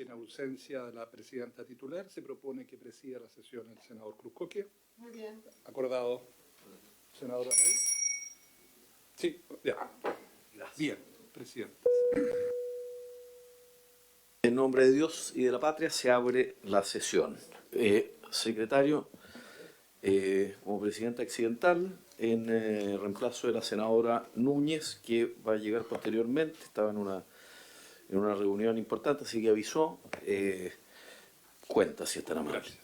en ausencia de la presidenta titular, se propone que presida la sesión el senador Cruzcoque. Muy bien. ¿Acordado, senador Arrey? Sí, ya. Gracias. Bien, presidente. En nombre de Dios y de la patria se abre la sesión. Secretario, como presidenta accidental, en reemplazo de la senadora Núñez, que va a llegar posteriormente, estaba en una reunión importante, así que avisó. Cuenta, si es tan amable. Gracias.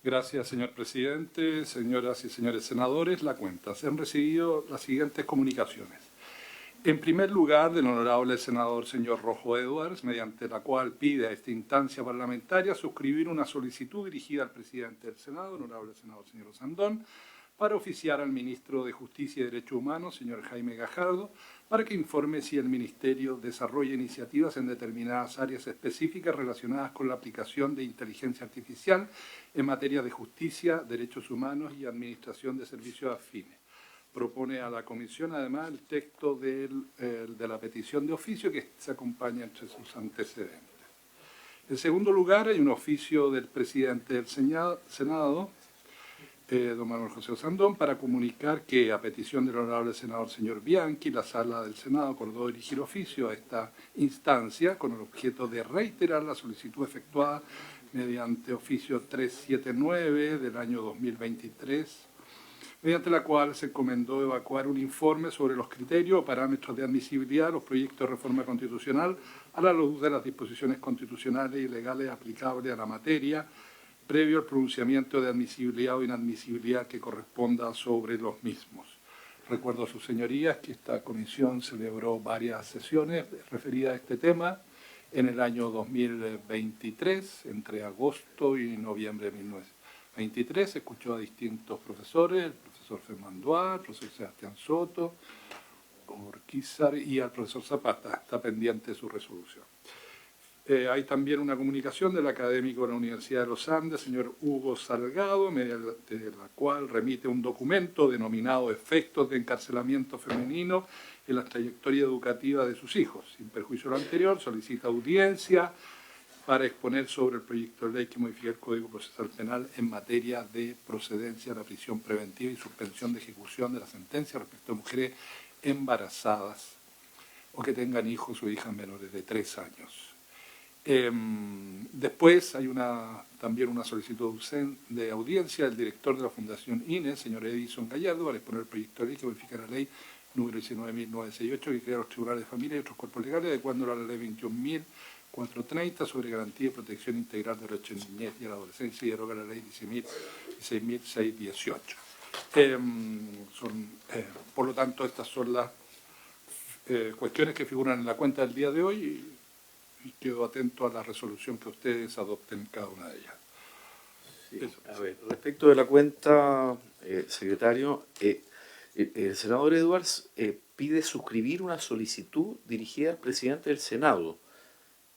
Gracias, señor presidente, señoras y señores senadores. La cuenta. Se han recibido las siguientes comunicaciones. En primer lugar, del honorable senador señor Rojo Edwards, mediante la cual pide a esta instancia parlamentaria suscribir una solicitud dirigida al presidente del Senado, honorable senador señor Osandón, para oficiar al ministro de Justicia y Derechos Humanos, señor Jaime Gajardo, para que informe si el Ministerio desarrolla iniciativas en determinadas áreas específicas relacionadas con la aplicación de inteligencia artificial en materia de justicia, derechos humanos y administración de servicios afines. Propone a la comisión, además, el texto de la petición de oficio que se acompaña entre sus antecedentes. En segundo lugar, hay un oficio del presidente del Senado, don Manuel José Osandón, para comunicar que, a petición del honorable senador señor Bianchi, la Sala del Senado acordó dirigir oficio a esta instancia con el objeto de reiterar la solicitud efectuada mediante oficio 379 del año 2023, mediante la cual se encomendó evacuar un informe sobre los criterios o parámetros de admisibilidad de los proyectos de reforma constitucional a la luz de las disposiciones constitucionales y legales aplicables a la materia, previo al pronunciamiento de admisibilidad o inadmisibilidad que corresponda sobre los mismos. Recuerdo a sus señorías que esta comisión celebró varias sesiones referidas a este tema en el año 2023, entre agosto y noviembre de 1923, se escuchó a distintos profesores, el profesor Fermandoa, el profesor Sebastián Soto, Orquízar y al profesor Zapata. Está pendiente su resolución. Hay también una comunicación del académico de la Universidad de los Andes, señor Hugo Salgado, mediante la cual remite un documento denominado Efectos de encarcelamiento femenino en la trayectoria educativa de sus hijos. Sin perjuicio de lo anterior, solicita audiencia para exponer sobre el proyecto de ley que modifica el Código Procesal Penal en materia de procedencia a la prisión preventiva y suspensión de ejecución de la sentencia respecto a mujeres embarazadas o que tengan hijos o hijas menores de 3 años. Después hay también una solicitud de audiencia del director de la Fundación INE, señor Edison Gallardo, para exponer el proyecto de ley que modifica la ley número 19.968, que crea los tribunales de familia y otros cuerpos legales, adecuándola a la ley 21.430 sobre garantía y protección integral de derechos de niñez y a la adolescencia y deroga la ley 16.618. Por lo tanto, estas son las cuestiones que figuran en la cuenta del día de hoy y quedo atento a la resolución que ustedes adopten cada una de ellas. Sí, a ver, respecto de la cuenta, secretario, el senador Edwards pide suscribir una solicitud dirigida al presidente del Senado.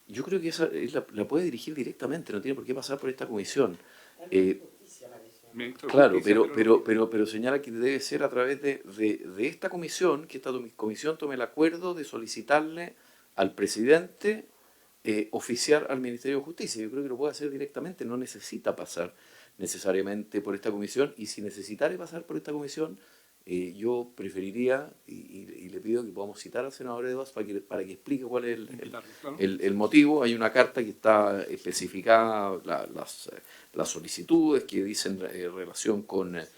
Yo creo que esa la puede dirigir directamente, no tiene por qué pasar por esta comisión. Claro, pero señala que debe ser a través de esta comisión, que esta comisión tome el acuerdo de solicitarle al presidente oficiar al Ministerio de Justicia. Yo creo que lo puede hacer directamente, no necesita pasar necesariamente por esta comisión, y si necesitara pasar por esta comisión, yo preferiría, y le pido que podamos citar al senador Edwards para que explique cuál es el motivo. Hay una carta que está especificada, las solicitudes que dicen relación con la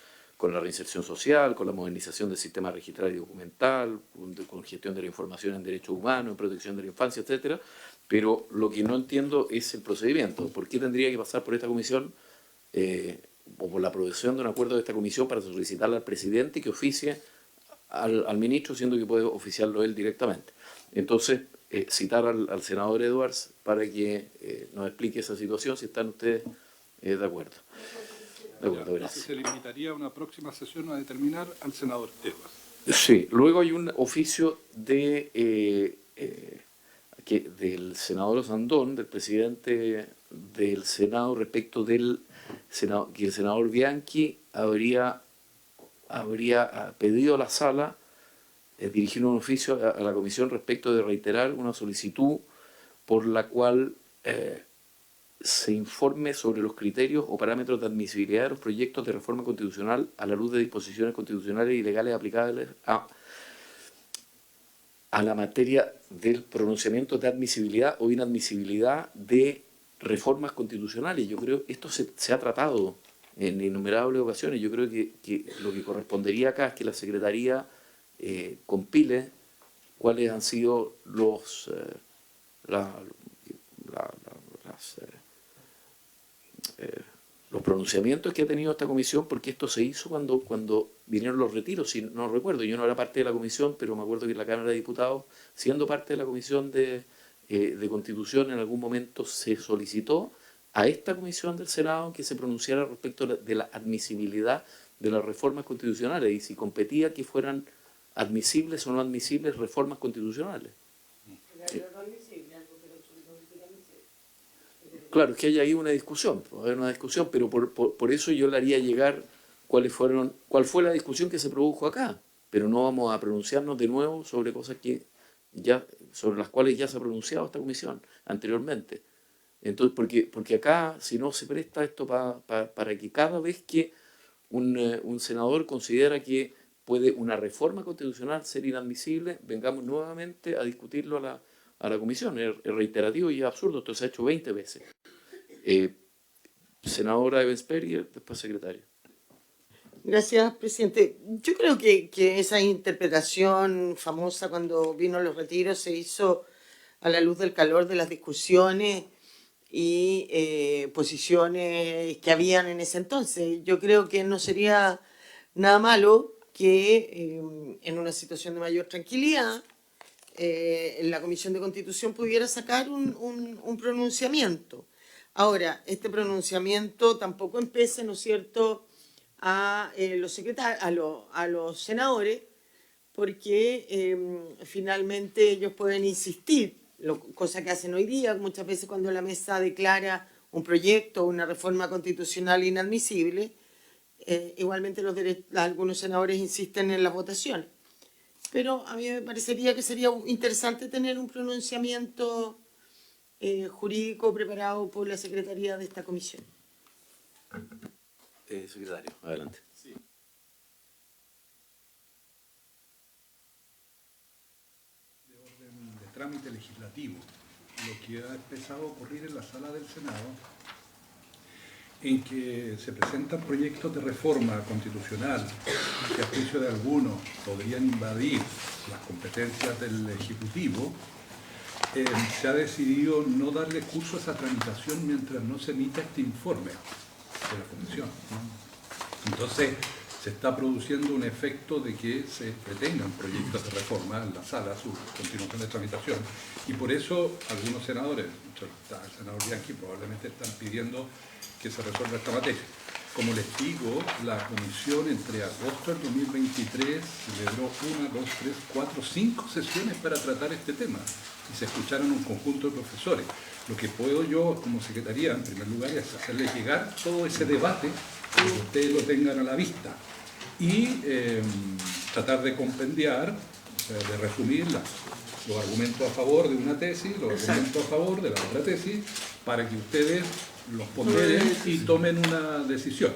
reinserción social, con la modernización del sistema registral y documental, con gestión de la información en derechos humanos, en protección de la infancia, etcétera. Pero lo que no entiendo es el procedimiento. ¿Por qué tendría que pasar por esta comisión o por la aprobación de un acuerdo de esta comisión para solicitarle al presidente que oficie al ministro, siendo que puede oficiarlo él directamente? Entonces, citar al senador Edwards para que nos explique esa situación, si están ustedes de acuerdo. De acuerdo, gracias. Se limitaría a una próxima sesión a determinar al senador Edwards. Sí, luego hay un oficio del senador Osandón, del presidente del Senado, respecto del Senado, que el senador Bianchi habría pedido a la sala dirigir un oficio a la comisión respecto de reiterar una solicitud por la cual se informe sobre los criterios o parámetros de admisibilidad de los proyectos de reforma constitucional a la luz de disposiciones constitucionales y legales aplicables a la materia del pronunciamiento de admisibilidad o inadmisibilidad de reformas constitucionales. Yo creo que esto se ha tratado en innumerables ocasiones. Yo creo que lo que correspondería acá es que la Secretaría compile cuáles han sido los pronunciamientos que ha tenido esta comisión, porque esto se hizo cuando vinieron los retiros, si no recuerdo, yo no era parte de la comisión, pero me acuerdo que en la Cámara de Diputados, siendo parte de la comisión de Constitución, en algún momento se solicitó a esta comisión del Senado que se pronunciara respecto de la admisibilidad de las reformas constitucionales y si competía que fueran admisibles o no admisibles reformas constitucionales. Claro, es que hay ahí una discusión, pero por eso yo le haría llegar cuál fue la discusión que se produjo acá, pero no vamos a pronunciarnos de nuevo sobre cosas sobre las cuales ya se ha pronunciado esta comisión anteriormente. Entonces, porque acá, si no se presta esto para que cada vez que un senador considera que puede una reforma constitucional ser inadmisible, vengamos nuevamente a discutirlo a la comisión. Es reiterativo y es absurdo, esto se ha hecho 20 veces. Senadora Ebensperger, después secretaria. Gracias, presidente. Yo creo que esa interpretación famosa cuando vino los retiros se hizo a la luz del calor de las discusiones y posiciones que habían en ese entonces. Yo creo que no sería nada malo que en una situación de mayor tranquilidad la Comisión de Constitución pudiera sacar un pronunciamiento. Ahora, este pronunciamiento tampoco empece, ¿no es cierto?, a los secretarios, a los senadores, porque finalmente ellos pueden insistir, cosa que hacen hoy día, muchas veces cuando la mesa declara un proyecto o una reforma constitucional inadmisible, igualmente algunos senadores insisten en las votaciones. Pero a mí me parecería que sería interesante tener un pronunciamiento jurídico preparado por la Secretaría de esta comisión. Secretario, adelante. Sí. De orden de trámite legislativo, lo que ha empezado a ocurrir en la sala del Senado, en que se presentan proyectos de reforma constitucional que a juicio de algunos podrían invadir las competencias del Ejecutivo, se ha decidido no darle curso a esa tramitación mientras no se emita este informe de la Comisión. Entonces, se está produciendo un efecto de que se detengan proyectos de reforma en la sala, su continuación de tramitación. Y por eso algunos senadores, el senador Bianchi, probablemente están pidiendo que se resuelva esta materia. Como les digo, la comisión entre agosto del 2023 celebró 5 sesiones para tratar este tema y se escucharon un conjunto de profesores. Lo que puedo yo como secretaría, en primer lugar, es hacerles llegar todo ese debate para que ustedes lo tengan a la vista y tratar de compendiar, o sea, de resumir los argumentos a favor de una tesis, los argumentos a favor de la otra tesis, para que ustedes los ponderen y tomen una decisión.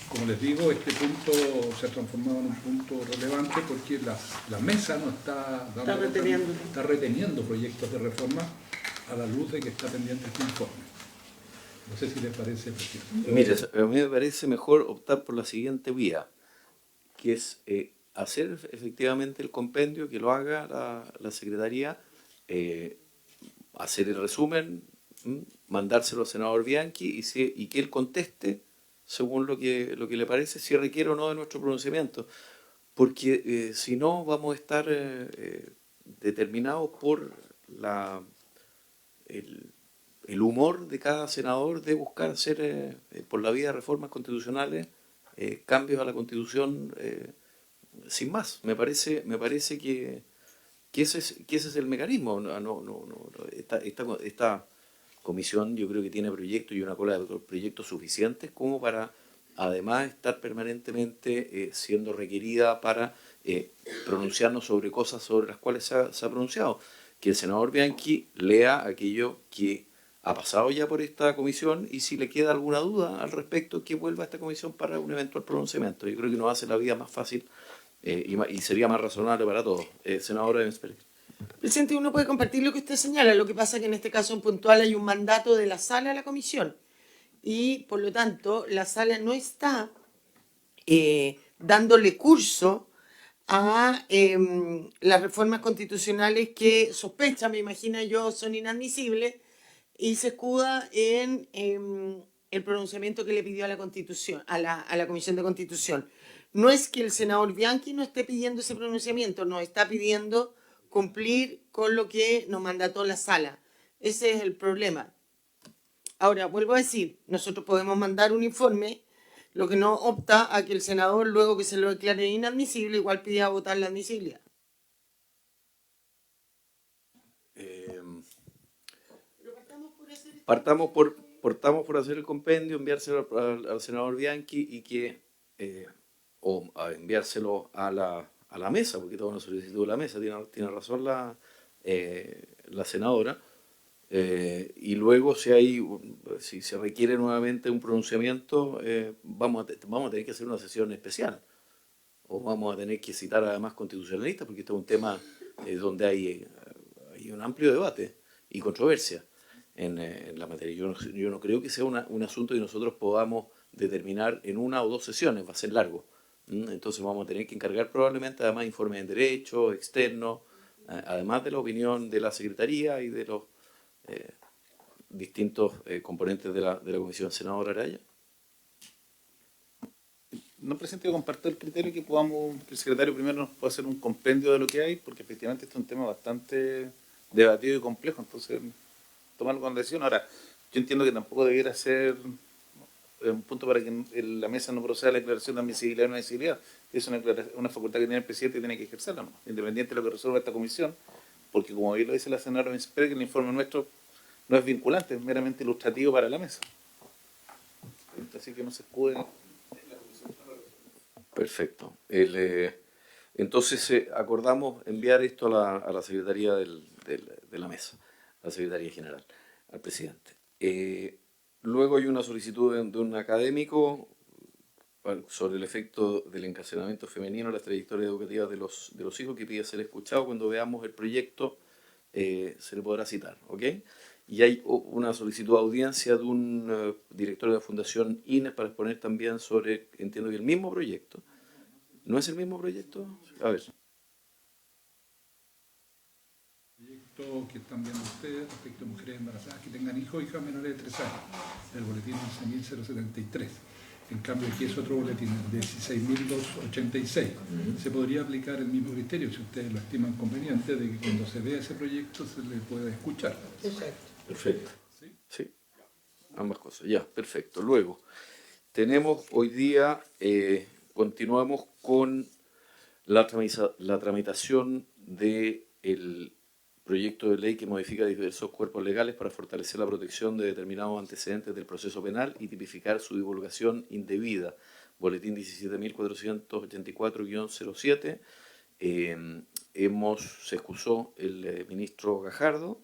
Como les digo, este punto se ha transformado en un punto relevante porque la mesa no está reteniendo proyectos de reforma a la luz de que está pendiente este informe. No sé si les parece, presidente. Mire, a mí me parece mejor optar por la siguiente vía, que es hacer efectivamente el compendio, que lo haga la Secretaría, hacer el resumen, mandárselo al senador Bianchi y que él conteste según lo que le parece, si requiere o no de nuestro pronunciamiento. Porque si no, vamos a estar determinados por el humor de cada senador de buscar hacer, por la vía de reformas constitucionales, cambios a la Constitución sin más. Me parece que ese es el mecanismo. Esta comisión yo creo que tiene proyectos y una cola de proyectos suficientes como para además estar permanentemente siendo requerida para pronunciarnos sobre cosas sobre las cuales se ha pronunciado. Que el senador Bianchi lea aquello que ha pasado ya por esta comisión y si le queda alguna duda al respecto, que vuelva a esta comisión para un eventual pronunciamiento. Yo creo que nos hace la vida más fácil y sería más razonable para todos. Senadora Evans-Pereira. Presidente, uno puede compartir lo que usted señala, lo que pasa es que en este caso en puntual hay un mandato de la sala a la comisión y por lo tanto la sala no está dándole curso a las reformas constitucionales que sospecha, me imagino yo, son inadmisibles y se escuda en el pronunciamiento que le pidió a la Constitución, a la Comisión de Constitución. No es que el senador Bianchi no esté pidiendo ese pronunciamiento, nos está pidiendo cumplir con lo que nos mandató la sala. Ese es el problema. Ahora, vuelvo a decir, nosotros podemos mandar un informe, lo que no opta a que el senador, luego que se lo declare inadmisible, igual pida votar la admisibilidad. Partamos por hacer el compendio, enviárselo al senador Bianchi y que o a enviárselo a la mesa, porque toda una solicitud de la mesa, tiene razón la senadora, y luego si se requiere nuevamente un pronunciamiento, vamos a tener que hacer una sesión especial, o vamos a tener que citar además constitucionalistas, porque este es un tema donde hay un amplio debate y controversia en la materia. Yo no creo que sea un asunto que nosotros podamos determinar en una o dos sesiones, va a ser largo. Entonces vamos a tener que encargar probablemente además informes en derecho, externos, además de la opinión de la Secretaría y de los distintos componentes de la Comisión. Senador Araya. No, presidente, yo comparto el criterio que el secretario primero nos pueda hacer un compendio de lo que hay, porque efectivamente este es un tema bastante debatido y complejo, entonces tomarlo con decisión. Ahora, yo entiendo que tampoco debiera ser un punto para que la mesa no proceda a la declaración de admisibilidad o no admisibilidad. Es una facultad que tiene el presidente y tiene que ejercerla, ¿no? Independiente de lo que resuelva esta comisión, porque como bien lo dice la senadora Evans-Pereira, el informe nuestro no es vinculante, es meramente ilustrativo para la mesa. Así que no se escude. Perfecto. Entonces acordamos enviar esto a la Secretaría de la Mesa, a la Secretaría General, al presidente. Luego hay una solicitud de un académico sobre el efecto del encarcelamiento femenino en las trayectorias educativas de los hijos, que pide ser escuchado. Cuando veamos el proyecto se le podrá citar, ¿ok? Y hay una solicitud de audiencia de un director de la Fundación INES para exponer también sobre, entiendo que el mismo proyecto. ¿No es el mismo proyecto? A ver. Proyecto que están viendo ustedes respecto a mujeres embarazadas que tengan hijos o hijas menores de 3 años, del boletín 11.073. En cambio, aquí es otro boletín, el 16.286. Se podría aplicar el mismo criterio, si ustedes lo estiman conveniente, de que cuando se vea ese proyecto se le pueda escuchar. Exacto. Perfecto. Sí, ambas cosas. Ya, perfecto. Luego, tenemos hoy día, continuamos con la tramitación del proyecto de ley que modifica diversos cuerpos legales para fortalecer la protección de determinados antecedentes del proceso penal y tipificar su divulgación indebida. Boletín 17.484-07. Se excusó el ministro Gajardo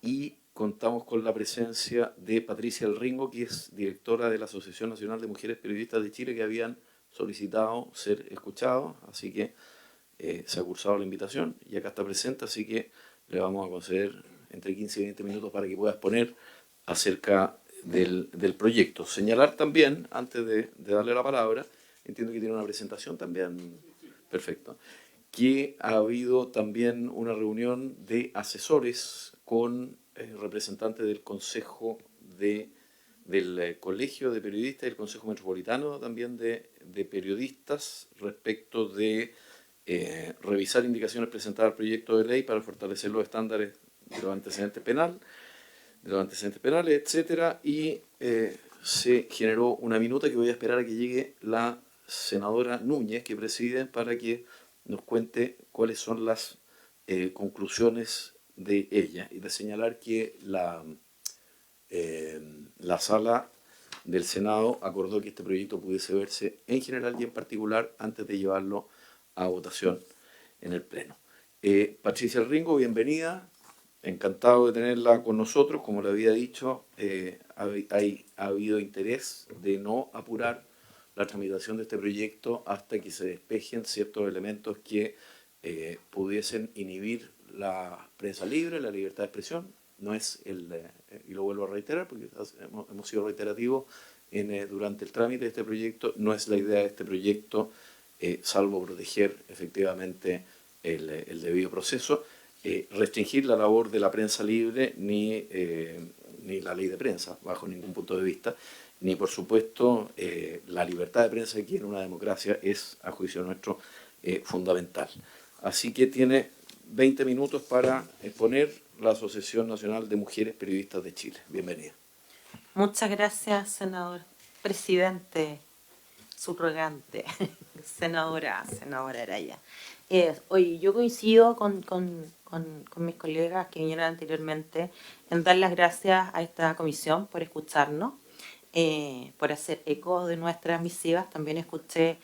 y contamos con la presencia de Patricia El Ringo, que es directora de la Asociación Nacional de Mujeres Periodistas de Chile, que habían solicitado ser escuchados, así que se ha cursado la invitación y acá está presente, así que le vamos a conceder entre 15 y 20 minutos para que pueda exponer acerca del proyecto. Señalar también, antes de darle la palabra, entiendo que tiene una presentación también, perfecto, que ha habido también una reunión de asesores con representantes del Consejo del Colegio de Periodistas y el Consejo Metropolitano también de Periodistas respecto de revisar indicaciones presentadas al proyecto de ley para fortalecer los estándares de los antecedentes penales, etcétera, y se generó una minuta que voy a esperar a que llegue la senadora Núñez, que preside, para que nos cuente cuáles son las conclusiones de ella, y de señalar que la sala del Senado acordó que este proyecto pudiese verse en general y en particular antes de llevarlo a votación en el Pleno. Patricia El Ringo, bienvenida. Encantado de tenerla con nosotros. Como le había dicho, ha habido interés de no apurar la tramitación de este proyecto hasta que se despejen ciertos elementos que pudiesen inhibir la prensa libre, la libertad de expresión. No es y lo vuelvo a reiterar porque hemos sido reiterativos durante el trámite de este proyecto, no es la idea de este proyecto, salvo proteger efectivamente el debido proceso, restringir la labor de la prensa libre ni la ley de prensa, bajo ningún punto de vista, ni por supuesto la libertad de prensa, que en una democracia es, a juicio nuestro, fundamental. Así que tiene 20 minutos para exponer la Asociación Nacional de Mujeres Periodistas de Chile. Bienvenida. Muchas gracias, senador presidente subrogante, senadora Araya. Oye, yo coincido con mis colegas que vinieron anteriormente en dar las gracias a esta comisión por escucharnos, por hacer eco de nuestras misivas. También escuché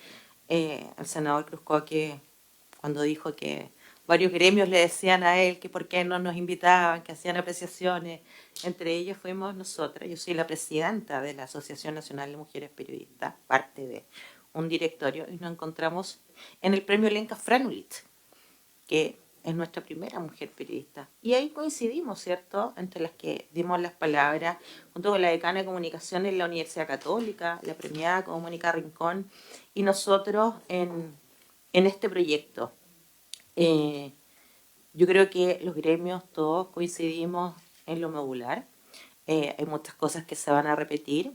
al senador Cruzcoque cuando dijo que varios gremios le decían a él que por qué no nos invitaban, que hacían apreciaciones. Entre ellos fuimos nosotras. Yo soy la presidenta de la Asociación Nacional de Mujeres Periodistas, parte de un directorio, y nos encontramos en el premio Lenka Franulit, que es nuestra primera mujer periodista. Y ahí coincidimos, ¿cierto?, entre las que dimos las palabras, junto con la decana de comunicación en la Universidad Católica, la premiada como Mónica Rincón, y nosotros en este proyecto. Yo creo que los gremios todos coincidimos en lo medular. Hay muchas cosas que se van a repetir.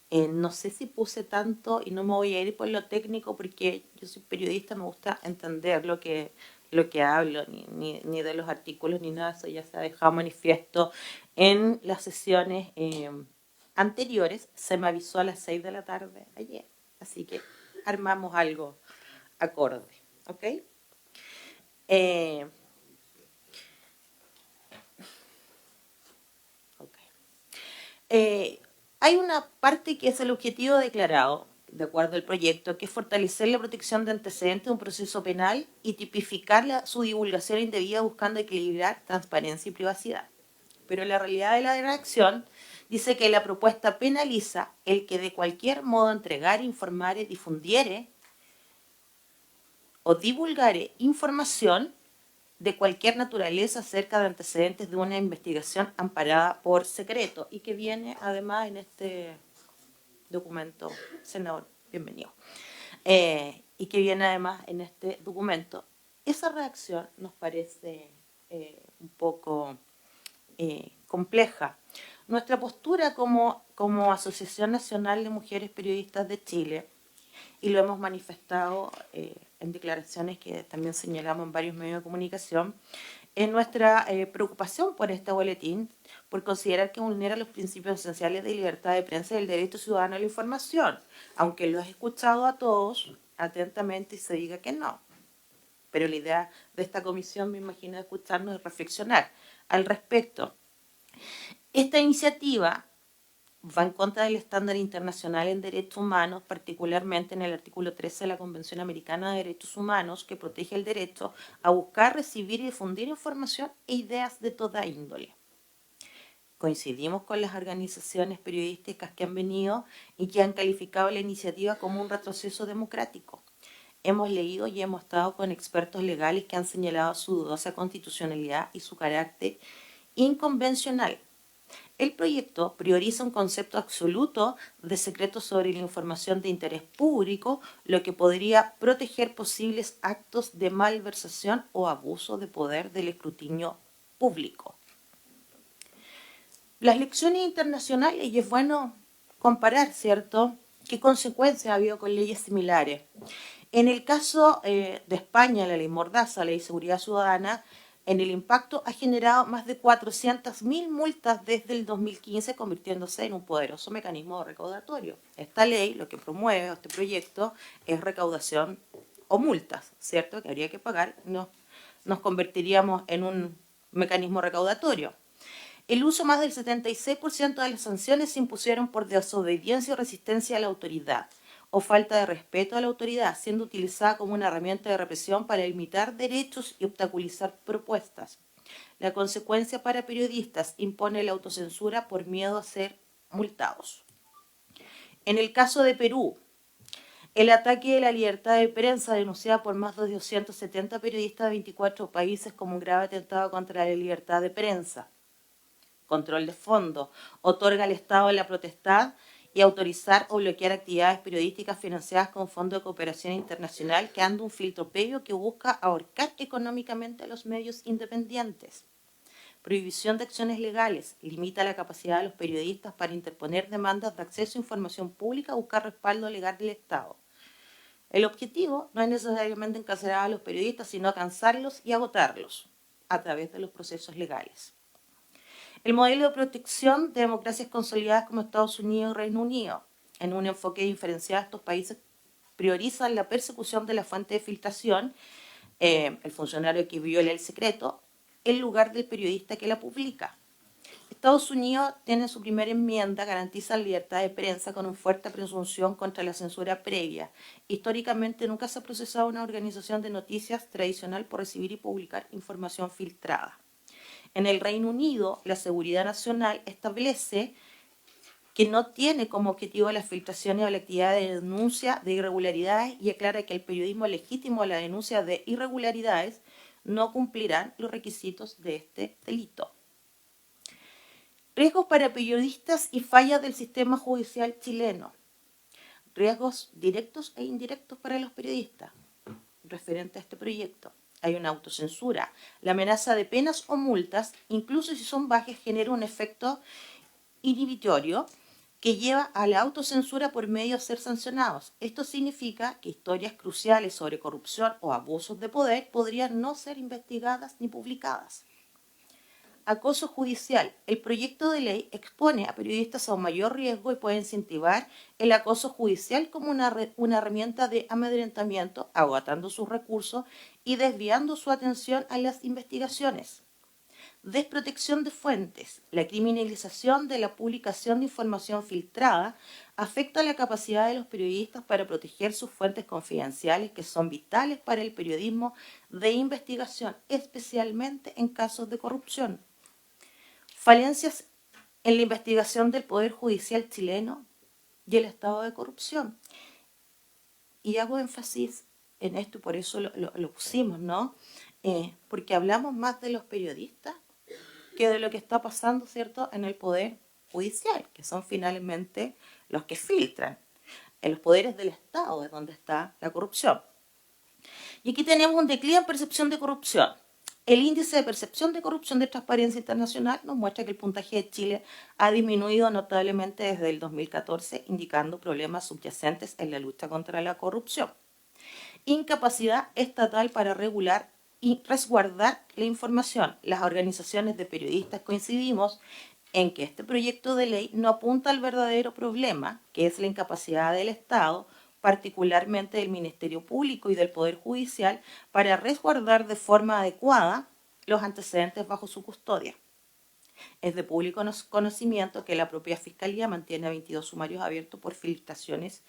No sé si puse tanto y no me voy a ir por lo técnico porque yo soy periodista, me gusta entender lo que hablo, ni de los artículos ni nada. Eso ya se ha dejado manifiesto en las sesiones anteriores. Se me avisó a las 6 de la tarde ayer, así que armamos algo acorde, ¿ok? Hay una parte que es el objetivo declarado, de acuerdo al proyecto, que es fortalecer la protección de antecedentes de un proceso penal y tipificar su divulgación indebida buscando equilibrar transparencia y privacidad. Pero la realidad de la redacción dice que la propuesta penaliza el que de cualquier modo entregare, informare, difundiere o divulgare información de cualquier naturaleza acerca de antecedentes de una investigación amparada por secreto, y que viene además en este documento, senador, bienvenido, y que viene además en este documento. Esa redacción nos parece un poco compleja. Nuestra postura como Asociación Nacional de Mujeres Periodistas de Chile, y lo hemos manifestado en declaraciones que también señalamos en varios medios de comunicación, es nuestra preocupación por este boletín, por considerar que vulnera los principios esenciales de libertad de prensa y el derecho ciudadano a la información, aunque lo has escuchado a todos atentamente y se diga que no. Pero la idea de esta comisión, me imagino, de escucharnos y reflexionar al respecto. Esta iniciativa va en contra del estándar internacional en derechos humanos, particularmente en el artículo 13 de la Convención Americana de Derechos Humanos, que protege el derecho a buscar, recibir y difundir información e ideas de toda índole. Coincidimos con las organizaciones periodísticas que han venido y que han calificado la iniciativa como un retroceso democrático. Hemos leído y hemos estado con expertos legales que han señalado su dudosa constitucionalidad y su carácter inconvencional. El proyecto prioriza un concepto absoluto de secreto sobre la información de interés público, lo que podría proteger posibles actos de malversación o abuso de poder del escrutinio público. Las lecciones internacionales, y es bueno comparar, ¿cierto?, qué consecuencias ha habido con leyes similares. En el caso de España, la ley Mordaza, la ley de seguridad ciudadana, en el impacto ha generado más de 400.000 multas desde el 2015, convirtiéndose en un poderoso mecanismo recaudatorio. Esta ley lo que promueve, este proyecto, es recaudación o multas, ¿cierto?, que habría que pagar. Nos convertiríamos en un mecanismo recaudatorio. El uso más del 76% de las sanciones se impusieron por desobediencia o resistencia a la autoridad o falta de respeto a la autoridad, siendo utilizada como una herramienta de represión para limitar derechos y obstaculizar propuestas. La consecuencia para periodistas impone la autocensura por miedo a ser multados. En el caso de Perú, el ataque de la libertad de prensa denunciada por más de 270 periodistas de 24 países como un grave atentado contra la libertad de prensa. Control de fondo. Otorga al Estado la potestad y autorizar o bloquear actividades periodísticas financiadas con fondos de cooperación internacional, creando un filtro previo que busca ahorcar económicamente a los medios independientes. Prohibición de acciones legales. Limita la capacidad de los periodistas para interponer demandas de acceso a información pública o buscar respaldo legal del Estado. El objetivo no es necesariamente encarcelar a los periodistas, sino cansarlos y agotarlos a través de los procesos legales. El modelo de protección de democracias consolidadas como Estados Unidos y Reino Unido. En un enfoque diferenciado, estos países priorizan la persecución de la fuente de filtración, el funcionario que viola el secreto, en lugar del periodista que la publica. Estados Unidos tiene su primera enmienda, garantiza la libertad de prensa con una fuerte presunción contra la censura previa. Históricamente nunca se ha procesado una organización de noticias tradicional por recibir y publicar información filtrada. En el Reino Unido, la seguridad nacional establece que no tiene como objetivo las filtraciones o la actividad de denuncia de irregularidades y aclara que el periodismo legítimo a la denuncia de irregularidades no cumplirán los requisitos de este delito. Riesgos para periodistas y fallas del sistema judicial chileno. Riesgos directos e indirectos para los periodistas referente a este proyecto. Hay una autocensura. La amenaza de penas o multas, incluso si son bajas, genera un efecto inhibitorio que lleva a la autocensura por medio de ser sancionados. Esto significa que historias cruciales sobre corrupción o abusos de poder podrían no ser investigadas ni publicadas. Acoso judicial. El proyecto de ley expone a periodistas a un mayor riesgo y puede incentivar el acoso judicial como una herramienta de amedrentamiento, agotando sus recursos y desviando su atención a las investigaciones. Desprotección de fuentes. La criminalización de la publicación de información filtrada afecta la capacidad de los periodistas para proteger sus fuentes confidenciales que son vitales para el periodismo de investigación, especialmente en casos de corrupción. Falencias en la investigación del Poder Judicial chileno y el estado de corrupción. Y hago énfasis en esto y por eso lo pusimos, ¿no? Porque hablamos más de los periodistas que de lo que está pasando, ¿cierto?, en el Poder Judicial, que son finalmente los que filtran. En los poderes del Estado es donde está la corrupción. Y aquí tenemos un declive en percepción de corrupción. El índice de percepción de corrupción de Transparencia Internacional nos muestra que el puntaje de Chile ha disminuido notablemente desde el 2014, indicando problemas subyacentes en la lucha contra la corrupción. Incapacidad estatal para regular y resguardar la información. Las organizaciones de periodistas coincidimos en que este proyecto de ley no apunta al verdadero problema, que es la incapacidad del Estado, particularmente del Ministerio Público y del Poder Judicial, para resguardar de forma adecuada los antecedentes bajo su custodia. Es de público conocimiento que la propia Fiscalía mantiene 22 sumarios abiertos por filtraciones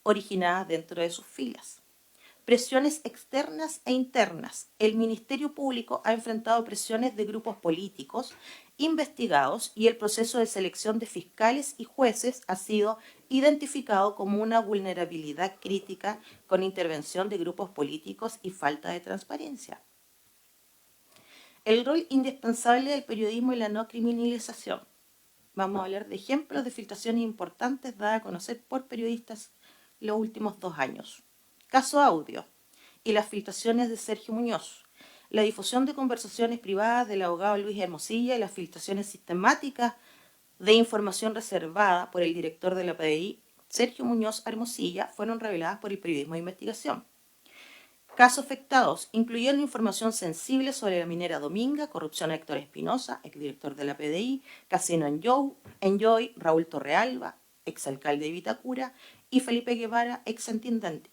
originadas dentro de sus filas. Presiones externas e internas. El Ministerio Público ha enfrentado presiones de grupos políticos investigados y el proceso de selección de fiscales y jueces ha sido identificado como una vulnerabilidad crítica con intervención de grupos políticos y falta de transparencia. El rol indispensable del periodismo y la no criminalización. Vamos a hablar de ejemplos de filtraciones importantes dadas a conocer por periodistas los últimos 2 años. Caso Audio y las filtraciones de Sergio Muñoz. La difusión de conversaciones privadas del abogado Luis Hermosilla y las filtraciones sistemáticas de información reservada por el director de la PDI, Sergio Muñoz Hermosilla, fueron reveladas por el periodismo de investigación. Casos afectados incluyeron información sensible sobre la minera Dominga, corrupción a Héctor Espinosa, exdirector de la PDI, Casino Enjoy, Raúl Torrealba, exalcalde de Vitacura, y Felipe Guevara, exintendente.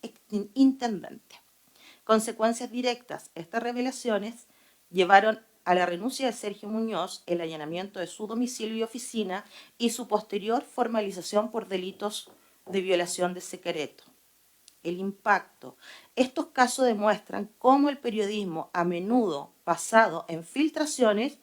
Consecuencias directas. Estas revelaciones llevaron a la renuncia de Sergio Muñoz, el allanamiento de su domicilio y oficina y su posterior formalización por delitos de violación de secreto. el impacto. Estos casos demuestran cómo el periodismo, a menudo basado en filtraciones,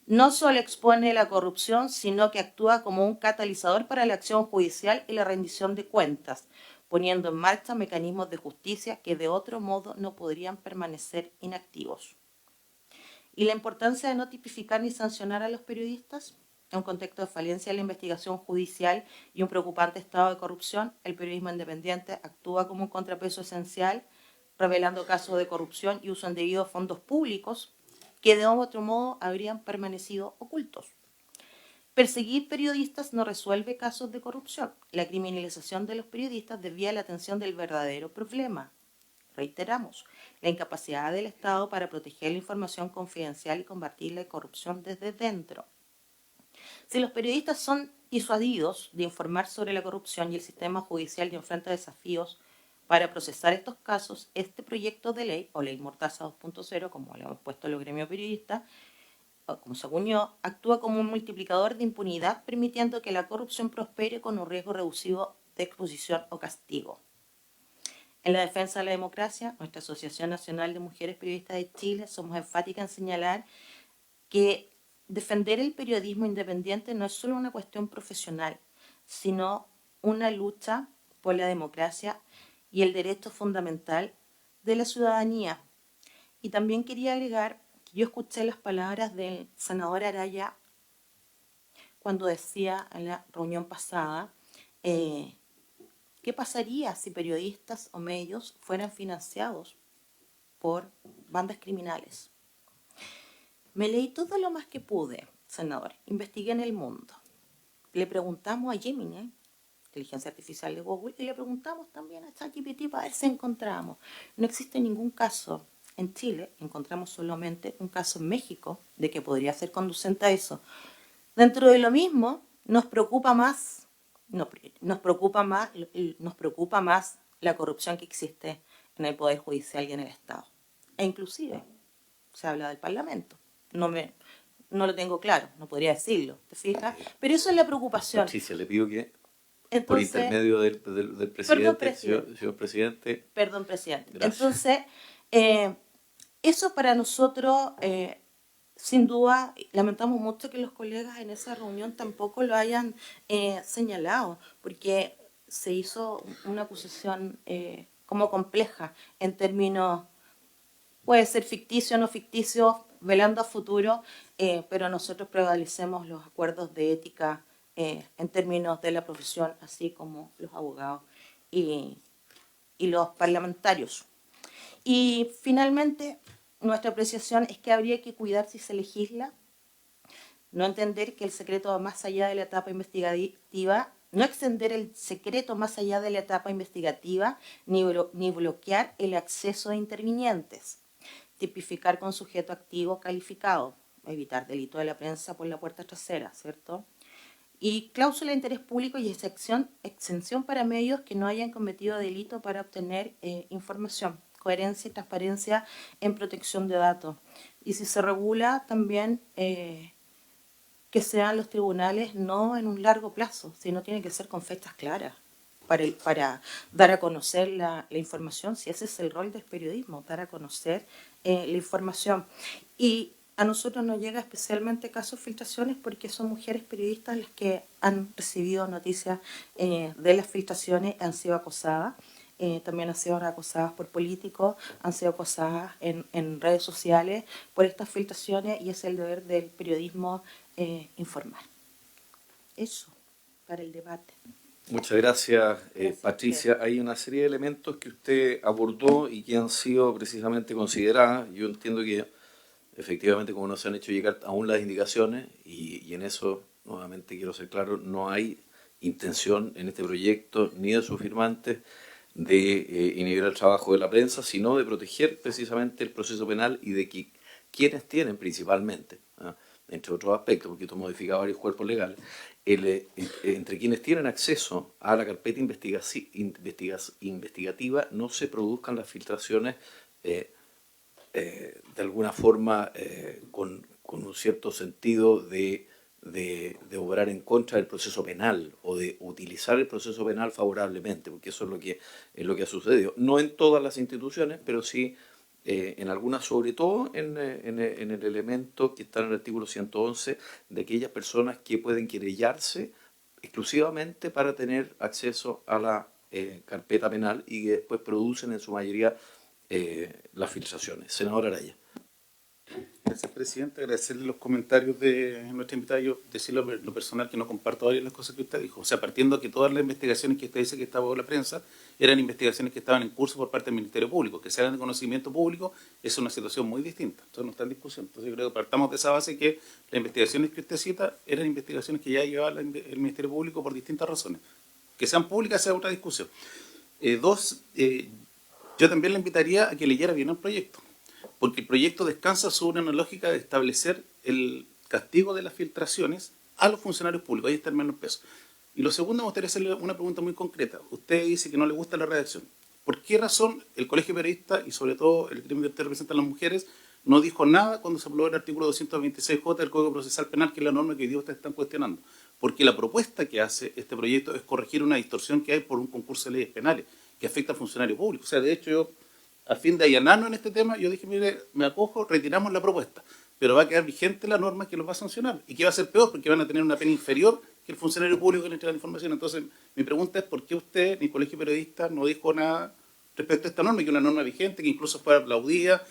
no solo expone la corrupción, sino que actúa como un catalizador para la acción judicial y la rendición de cuentas, poniendo en marcha mecanismos de justicia que de otro modo no podrían permanecer inactivos. ¿Y la importancia de no tipificar ni sancionar a los periodistas? En un contexto de falencia de la investigación judicial y un preocupante estado de corrupción, el periodismo independiente actúa como un contrapeso esencial, revelando casos de corrupción y uso indebido de fondos públicos que de otro modo habrían permanecido ocultos. Perseguir periodistas no resuelve casos de corrupción. La criminalización de los periodistas desvía la atención del verdadero problema. Reiteramos, la incapacidad del Estado para proteger la información confidencial y combatir la corrupción desde dentro. Si los periodistas son disuadidos de informar sobre la corrupción y el sistema judicial y enfrenta desafíos para procesar estos casos, este proyecto de ley, o ley Mordaza 2.0, como le hemos puesto los gremios periodistas, o como se acuñó, actúa como un multiplicador de impunidad, permitiendo que la corrupción prospere con un riesgo reducido de exposición o castigo. En la defensa de la democracia, nuestra Asociación Nacional de Mujeres Periodistas de Chile somos enfáticas en señalar que defender el periodismo independiente no es solo una cuestión profesional, sino una lucha por la democracia y el derecho fundamental de la ciudadanía. Y también quería agregar que yo escuché las palabras del senador Araya cuando decía en la reunión pasada ¿qué pasaría si periodistas o medios fueran financiados por bandas criminales? Me leí todo lo más que pude, senador. Investigué en el mundo. Le preguntamos a Gemini, inteligencia artificial de Google, y le preguntamos también a ChatGPT para ver si encontramos. No existe ningún caso en Chile, encontramos solamente un caso en México de que podría ser conducente a eso. Dentro de lo mismo, nos preocupa más la corrupción que existe en el Poder Judicial y en el Estado. E inclusive se habla del Parlamento. No lo tengo claro, no podría decirlo, ¿te fijas? Pero eso es la preocupación. Patricia, le pido que, Entonces, por intermedio del presidente, señor presidente. Perdón, presidente. Gracias. Entonces, eso para nosotros, sin duda, lamentamos mucho que los colegas en esa reunión tampoco lo hayan señalado, porque se hizo una acusación como compleja en términos, puede ser ficticio o no ficticio, velando a futuro, pero nosotros prevalecemos los acuerdos de ética en términos de la profesión, así como los abogados y los parlamentarios. Y finalmente, nuestra apreciación es que habría que cuidar si se legisla, no entender que el secreto va más allá de la etapa investigativa, no extender el secreto más allá de la etapa investigativa, ni bloquear el acceso de intervinientes, tipificar con sujeto activo calificado, evitar delito de la prensa por la puerta trasera, ¿cierto? Y cláusula de interés público y exención para medios que no hayan cometido delito para obtener información, coherencia y transparencia en protección de datos. Y si se regula también que sean los tribunales no en un largo plazo, sino tiene que ser con fechas claras para dar a conocer la información, si ese es el rol del periodismo, dar a conocer la información. Y a nosotros nos llega especialmente casos de filtraciones porque son mujeres periodistas las que han recibido noticias de las filtraciones, han sido acosadas, también han sido acosadas por políticos, han sido acosadas en redes sociales por estas filtraciones, y es el deber del periodismo informar. Eso, para el debate. Muchas gracias, Gracias, Patricia. Hay una serie de elementos que usted abordó y que han sido precisamente consideradas. Yo entiendo que efectivamente, como nos han hecho llegar aún las indicaciones, y en eso nuevamente quiero ser claro, no hay intención en este proyecto ni de sus firmantes de inhibir el trabajo de la prensa, sino de proteger precisamente el proceso penal y de que quienes tienen principalmente, entre otros aspectos, porque esto modifica varios cuerpos legales, entre quienes tienen acceso a la carpeta investigativa no se produzcan las filtraciones de alguna forma con un cierto sentido de de obrar en contra del proceso penal o de utilizar el proceso penal favorablemente, porque eso es lo que ha sucedido. No en todas las instituciones, pero sí en algunas, sobre todo en el elemento que está en el artículo 111 de aquellas personas que pueden querellarse exclusivamente para tener acceso a la carpeta penal y que después producen en su mayoría las filtraciones. Senador Araya. Gracias, presidente. Agradecerle los comentarios de nuestra invitada. Yo decirlo lo personal que no comparto varias de las cosas que usted dijo. O sea, partiendo que todas las investigaciones que usted dice que estaba en la prensa eran investigaciones que estaban en curso por parte del Ministerio Público. Que se hagan de conocimiento público es una situación muy distinta. Entonces no está en discusión. Entonces yo creo que partamos de esa base que las investigaciones que usted cita eran investigaciones que ya llevaba el Ministerio Público por distintas razones. Que sean públicas sea otra discusión. Yo también le invitaría a que leyera bien el proyecto. Porque el proyecto descansa sobre una lógica de establecer el castigo de las filtraciones a los funcionarios públicos. Ahí está el menos peso. Y lo segundo, me gustaría hacerle una pregunta muy concreta. Usted dice que no le gusta la redacción. ¿Por qué razón el Colegio Periodista y sobre todo el gremio que usted representa a las mujeres no dijo nada cuando se aprobó el artículo 226J del Código Procesal Penal, que es la norma que hoy día ustedes están cuestionando? Porque la propuesta que hace este proyecto es corregir una distorsión que hay por un concurso de leyes penales que afecta al funcionario público. O sea, de hecho, yo, a fin de allanarnos en este tema, yo dije, mire, me acojo, retiramos la propuesta, pero va a quedar vigente la norma que los va a sancionar, y que va a ser peor, porque van a tener una pena inferior que el funcionario público que le entrega la información. Entonces, mi pregunta es, ¿por qué usted, ni el Colegio Periodista, no dijo nada respecto a esta norma, que es una norma vigente, que incluso fue aplaudida,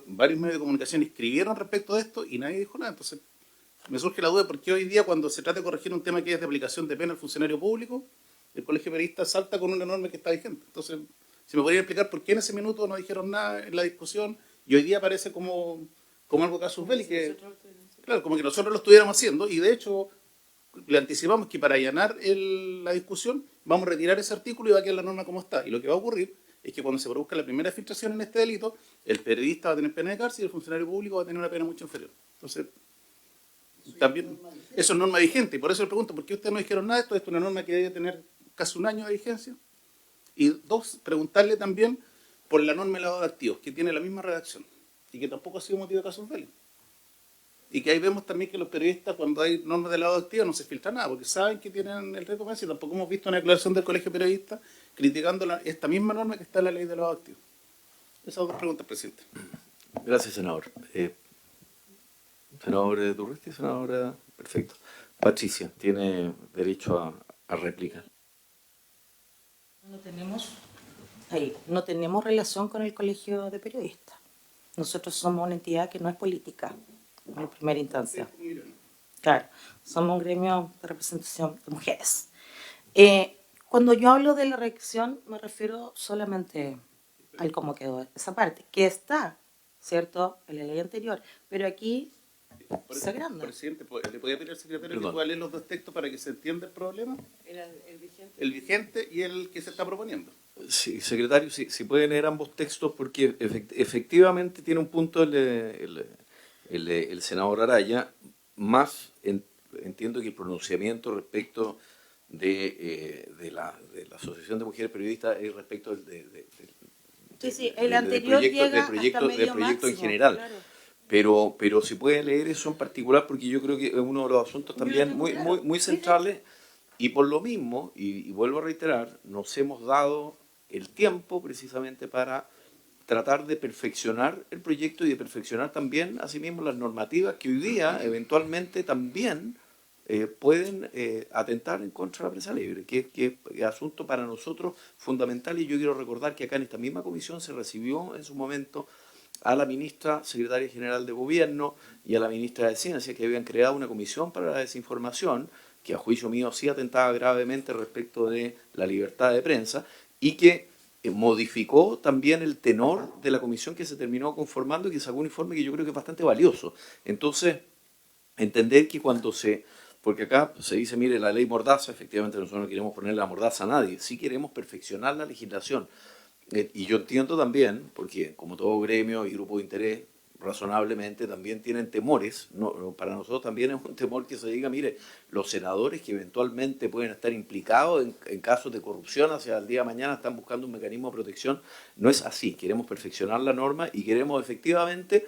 varios medios de comunicación escribieron respecto de esto, y nadie dijo nada? Entonces, me surge la duda de por qué hoy día, cuando se trata de corregir un tema que es de aplicación de pena al funcionario público, el Colegio Periodista salta con una norma que está vigente. Entonces, si me podría explicar por qué en ese minuto no dijeron nada en la discusión y hoy día parece como algo casus belli, que claro, como que nosotros lo estuviéramos haciendo, y de hecho le anticipamos que para allanar la discusión vamos a retirar ese artículo y va a quedar la norma como está. Y lo que va a ocurrir es que cuando se produzca la primera filtración en este delito, el periodista va a tener pena de cárcel y el funcionario público va a tener una pena mucho inferior. Entonces, también eso es norma vigente, y por eso le pregunto, ¿por qué ustedes no dijeron nada de esto? Esto es una norma que debe tener casi un año de vigencia. Y dos, preguntarle también por la norma de lavado de activos, que tiene la misma redacción y que tampoco ha sido motivo de casus belli. Y que ahí vemos también que los periodistas, cuando hay normas de lavado de activos, no se filtra nada, porque saben que tienen el riesgo penal, y tampoco hemos visto una declaración del Colegio Periodista criticando esta misma norma que está en la ley de lavado de activos. Esas dos preguntas, presidente. Gracias, senador. Senador Durresti, senadora. Perfecto. Patricia, tiene derecho a réplica. No tenemos relación con el Colegio de Periodistas. Nosotros somos una entidad que no es política, en primera instancia. Claro, somos un gremio de representación de mujeres. Cuando yo hablo de la reacción, me refiero solamente al cómo quedó esa parte, que está, ¿cierto?, en la ley anterior, pero aquí se agranda. Presidente, ¿le podía pedir al secretario que pueda leer los dos textos para que se entienda el problema? El vigente y el que se está proponiendo. Sí, secretario, si puede leer ambos textos, porque efectivamente tiene un punto el senador Araya, más entiendo que el pronunciamiento respecto de la Asociación de Mujeres Periodistas es respecto el anterior del proyecto en general. Claro. Pero si puede leer eso en particular, porque yo creo que es uno de los asuntos también muy centrales, y por lo mismo, y vuelvo a reiterar, nos hemos dado el tiempo precisamente para tratar de perfeccionar el proyecto y de perfeccionar también, asimismo, las normativas que hoy día eventualmente también pueden atentar en contra de la prensa libre, que es asunto para nosotros fundamental. Y yo quiero recordar que acá en esta misma comisión se recibió en su momento a la ministra secretaria general de Gobierno y a la ministra de Ciencia, que habían creado una comisión para la desinformación, que a juicio mío sí atentaba gravemente respecto de la libertad de prensa, y que modificó también el tenor de la comisión que se terminó conformando y que sacó un informe que yo creo que es bastante valioso. Entonces, entender que porque acá se dice, mire, la ley Mordaza, efectivamente nosotros no queremos poner la mordaza a nadie, sí queremos perfeccionar la legislación. Y yo entiendo también, porque como todo gremio y grupo de interés, razonablemente también tienen temores. Para nosotros también es un temor que se diga, mire, los senadores que eventualmente pueden estar implicados en casos de corrupción hacia el día de mañana están buscando un mecanismo de protección. No es así, queremos perfeccionar la norma y queremos efectivamente,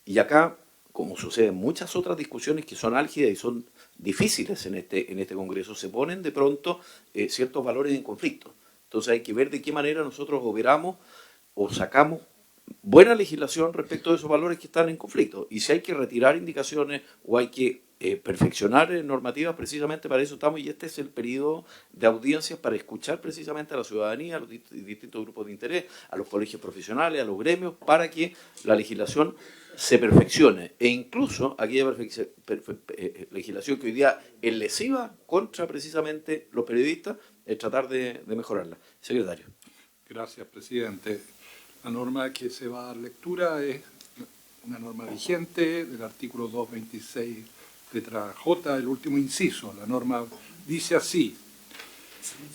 y acá como sucede en muchas otras discusiones que son álgidas y son difíciles en este Congreso, se ponen de pronto ciertos valores en conflicto. Entonces hay que ver de qué manera nosotros operamos o sacamos buena legislación respecto de esos valores que están en conflicto. Y si hay que retirar indicaciones o hay que perfeccionar normativas, precisamente para eso estamos, y este es el periodo de audiencias para escuchar precisamente a la ciudadanía, a los distintos grupos de interés, a los colegios profesionales, a los gremios, para que la legislación se perfeccione. E incluso aquella legislación que hoy día es lesiva contra precisamente los periodistas, tratar de mejorarla. Secretario. Gracias, presidente. La norma que se va a dar lectura es una norma vigente del artículo 226, letra J, el último inciso. La norma dice así: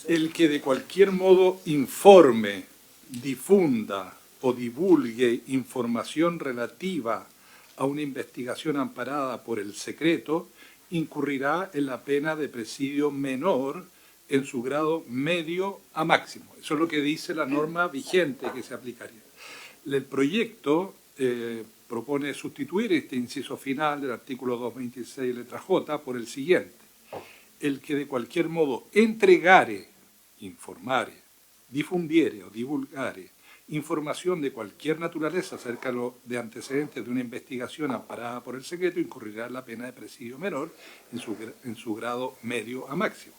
el que de cualquier modo informe, difunda o divulgue información relativa a una investigación amparada por el secreto, incurrirá en la pena de presidio menor en su grado medio a máximo. Eso es lo que dice la norma vigente que se aplicaría. El proyecto propone sustituir este inciso final del artículo 226, letra J, por el siguiente: el que de cualquier modo entregare, informare, difundiere o divulgare información de cualquier naturaleza acerca de antecedentes de una investigación amparada por el secreto, incurrirá en la pena de presidio menor en su grado medio a máximo.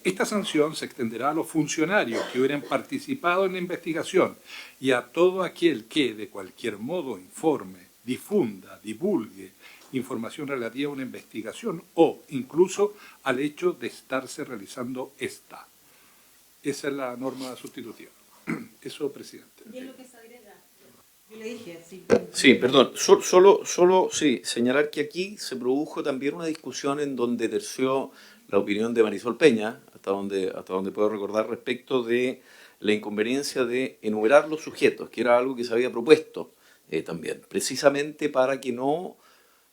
Esta sanción se extenderá a los funcionarios que hubieran participado en la investigación y a todo aquel que, de cualquier modo, informe, difunda, divulgue información relativa a una investigación o incluso al hecho de estarse realizando esta. Esa es la norma sustitutiva. Eso, presidente. ¿Y es lo que se agrega? Yo le dije, sí. Sí, perdón, solo sí, señalar que aquí se produjo también una discusión en donde terció la opinión de Marisol Peña, hasta donde puedo recordar, respecto de la inconveniencia de enumerar los sujetos, que era algo que se había propuesto también, precisamente para que no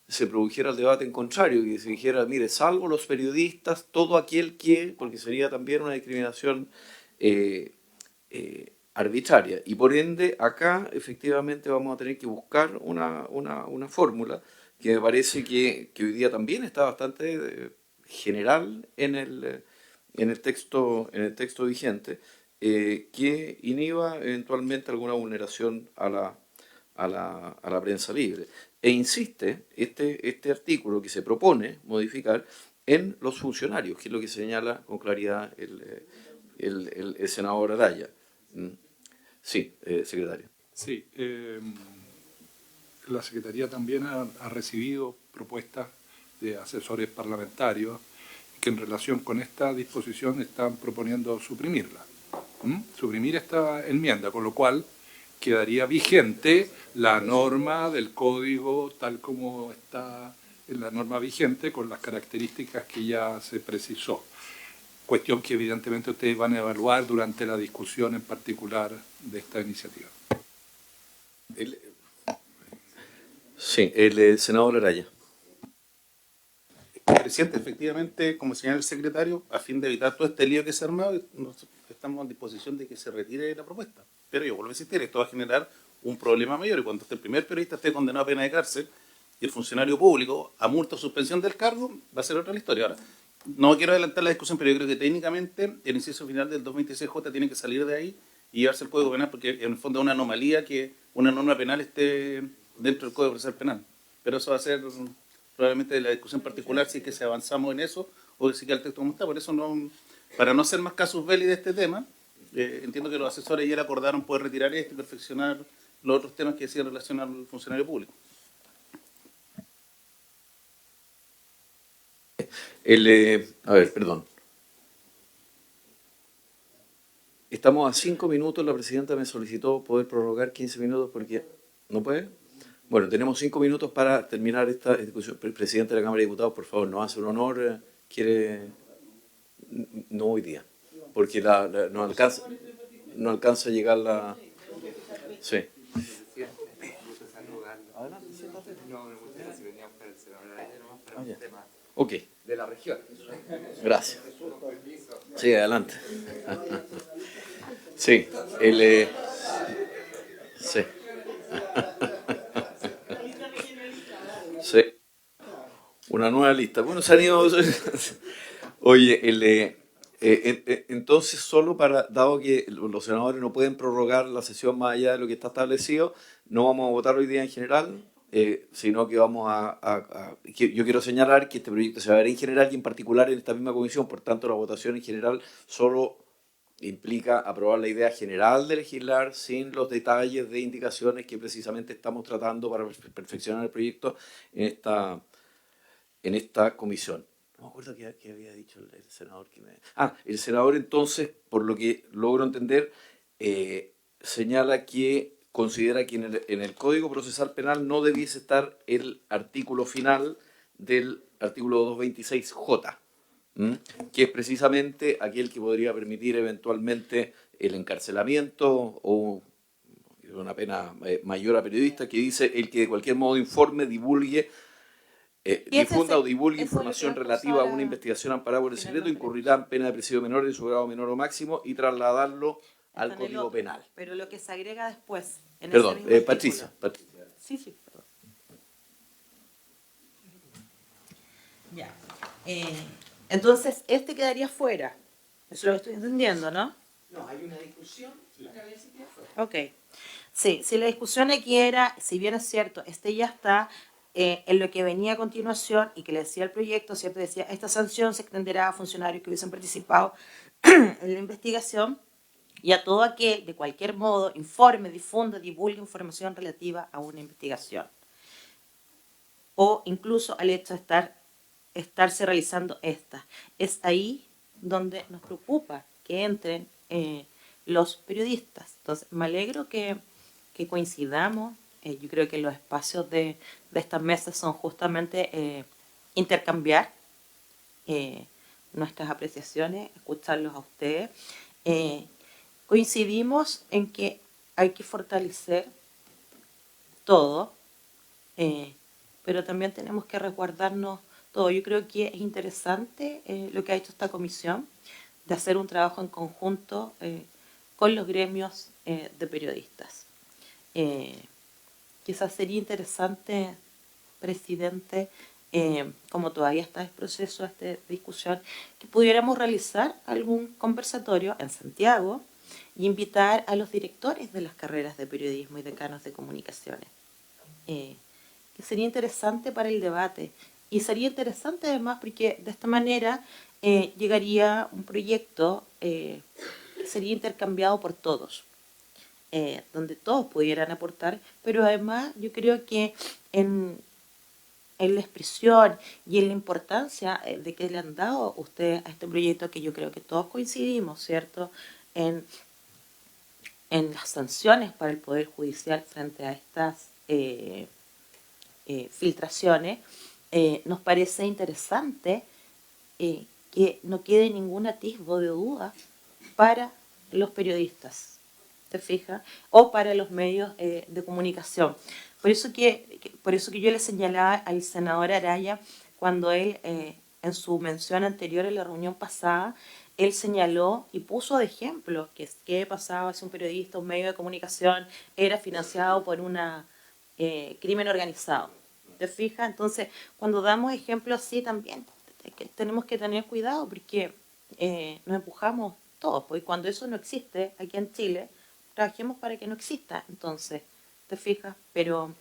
se produjera el debate en contrario, que se dijera, mire, salvo los periodistas, todo aquel que, porque sería también una discriminación arbitraria. Y por ende, acá efectivamente vamos a tener que buscar una fórmula que me parece que hoy día también está bastante general en el texto vigente, que inhiba eventualmente alguna vulneración a la prensa libre. E insiste este artículo que se propone modificar en los funcionarios, que es lo que señala con claridad el senador Araya. Sí, secretario. Sí, la Secretaría también ha recibido propuestas de asesores parlamentarios que en relación con esta disposición están proponiendo suprimirla, suprimir esta enmienda, con lo cual quedaría vigente la norma del código tal como está en la norma vigente, con las características que ya se precisó. Cuestión que evidentemente ustedes van a evaluar durante la discusión en particular de esta iniciativa. Sí, el senador Araya. Presidente, efectivamente, como señala el secretario, a fin de evitar todo este lío que se ha armado, estamos en disposición de que se retire la propuesta. Pero yo vuelvo a insistir, esto va a generar un problema mayor, y cuando el primer periodista esté condenado a pena de cárcel y el funcionario público a multa o suspensión del cargo, va a ser otra la historia. Ahora, no quiero adelantar la discusión, pero yo creo que técnicamente el inciso final del 226J tiene que salir de ahí y llevarse al Código Penal, porque en el fondo es una anomalía que una norma penal esté dentro del Código Procesal Penal. Pero eso va a ser probablemente la discusión particular, si es que si avanzamos en eso o si queda el texto como está. Por eso, para no hacer más casus belli de este tema, entiendo que los asesores ayer acordaron poder retirar esto y perfeccionar los otros temas que decían en relación al funcionario público. A ver, perdón. Estamos a 5 minutos, la presidenta me solicitó poder prorrogar 15 minutos porque... ¿No puede? Bueno, tenemos 5 minutos para terminar esta discusión. Presidente de la Cámara de Diputados, por favor, nos hace un honor. ¿Quiere...? No hoy día, porque no alcanza a llegar la... Sí. Ok. De la región. Gracias. Sí, adelante. Sí, sí. Una nueva lista. Bueno, se han ido... Oye, entonces solo para, dado que los senadores no pueden prorrogar la sesión más allá de lo que está establecido, no vamos a votar hoy día en general, sino que vamos yo quiero señalar que este proyecto se va a ver en general y en particular en esta misma comisión, por tanto la votación en general solo implica aprobar la idea general de legislar sin los detalles de indicaciones que precisamente estamos tratando para perfeccionar el proyecto en esta comisión. No me acuerdo qué había dicho el senador. El senador entonces, por lo que logro entender, señala que considera que en el Código Procesal Penal no debiese estar el artículo final del artículo 226J, que es precisamente aquel que podría permitir eventualmente el encarcelamiento o una pena mayor a periodistas, que dice el que de cualquier modo informe, divulgue, difunda o divulgue información relativa a una investigación amparada por el secreto, incurrirá en pena de presidio menor en su grado menor o máximo y trasladarlo al Código Penal. Pero lo que se agrega después, en Perdón, ese mismo Patricia. Sí, perdón. Ya. Entonces, este quedaría fuera. Eso lo estoy entendiendo, ¿no? No, hay una discusión para ver si queda fuera. Ok. Sí, si la discusión aquí era, si bien es cierto, este ya está en lo que venía a continuación y que le decía el proyecto, ¿cierto? Decía, esta sanción se extenderá a funcionarios que hubiesen participado en la investigación y a todo aquel, de cualquier modo, informe, difunda, divulgue información relativa a una investigación. O incluso al hecho de estarse realizando esta. Es ahí donde nos preocupa que entren los periodistas. Entonces, me alegro que coincidamos. Yo creo que los espacios de estas mesas son justamente intercambiar nuestras apreciaciones, escucharlos a ustedes. Coincidimos en que hay que fortalecer todo, pero también tenemos que resguardarnos todo. Yo creo que es interesante lo que ha hecho esta comisión de hacer un trabajo en conjunto con los gremios de periodistas. Quizás sería interesante, presidente, como todavía está el proceso de discusión, que pudiéramos realizar algún conversatorio en Santiago y invitar a los directores de las carreras de periodismo y decanos de comunicaciones. Que sería interesante para el debate y sería interesante además porque de esta manera llegaría un proyecto que sería intercambiado por todos, donde todos pudieran aportar, pero además yo creo que en la expresión y en la importancia de que le han dado ustedes a este proyecto, que yo creo que todos coincidimos, ¿cierto?, en las sanciones para el Poder Judicial frente a estas filtraciones, nos parece interesante que no quede ningún atisbo de duda para los periodistas, ¿te fijas? O para los medios de comunicación. Por eso que yo le señalaba al senador Araya cuando él, en su mención anterior en la reunión pasada, él señaló y puso de ejemplo que qué pasaba si un periodista, un medio de comunicación era financiado por una crimen organizado. ¿Te fijas? Entonces, cuando damos ejemplos así también tenemos que tener cuidado porque nos empujamos todos, porque cuando eso no existe aquí en Chile, trabajemos para que no exista. Entonces, ¿te fijas? Pero